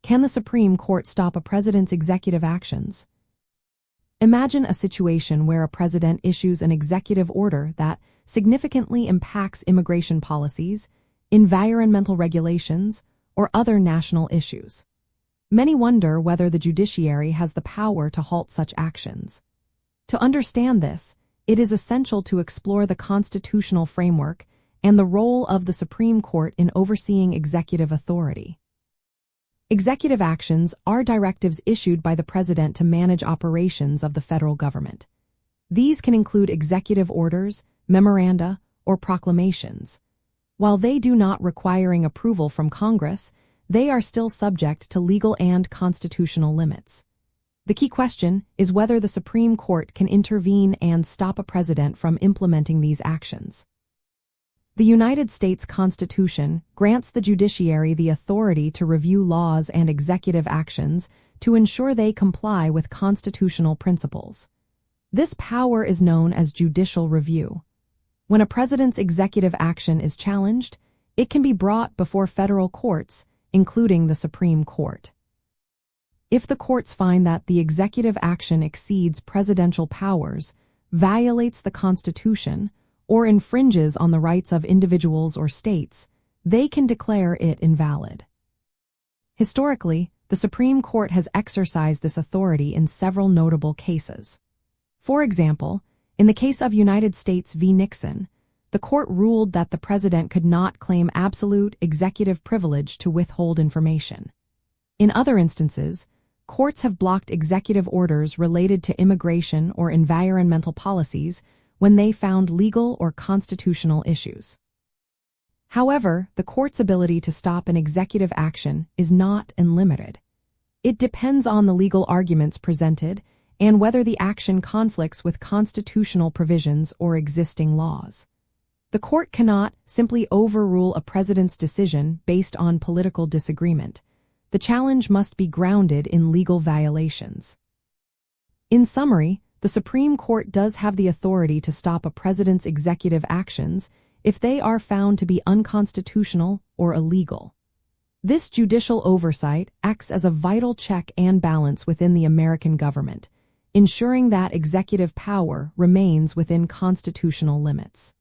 Can the Supreme Court stop a president's executive actions? Imagine a situation where a president issues an executive order that significantly impacts immigration policies, environmental regulations, or other national issues. Many wonder whether the judiciary has the power to halt such actions. To understand this, it is essential to explore the constitutional framework and the role of the Supreme Court in overseeing executive authority. Executive actions are directives issued by the president to manage operations of the federal government. These can include executive orders, memoranda, or proclamations. While they do not requiring approval from Congress, they are still subject to legal and constitutional limits. The key question is whether the Supreme Court can intervene and stop a president from implementing these actions. The United States Constitution grants the judiciary the authority to review laws and executive actions to ensure they comply with constitutional principles. This power is known as judicial review. When a president's executive action is challenged, it can be brought before federal courts, including the Supreme Court. If the courts find that the executive action exceeds presidential powers, violates the Constitution, or infringes on the rights of individuals or states, they can declare it invalid. Historically, the Supreme Court has exercised this authority in several notable cases. For example, in the case of United States v. Nixon, the court ruled that the president could not claim absolute executive privilege to withhold information. In other instances, courts have blocked executive orders related to immigration or environmental policies when they found legal or constitutional issues. However, the court's ability to stop an executive action is not unlimited. It depends on the legal arguments presented and whether the action conflicts with constitutional provisions or existing laws. The court cannot simply overrule a president's decision based on political disagreement. The challenge must be grounded in legal violations. In summary, the Supreme Court does have the authority to stop a president's executive actions if they are found to be unconstitutional or illegal. This judicial oversight acts as a vital check and balance within the American government, ensuring that executive power remains within constitutional limits.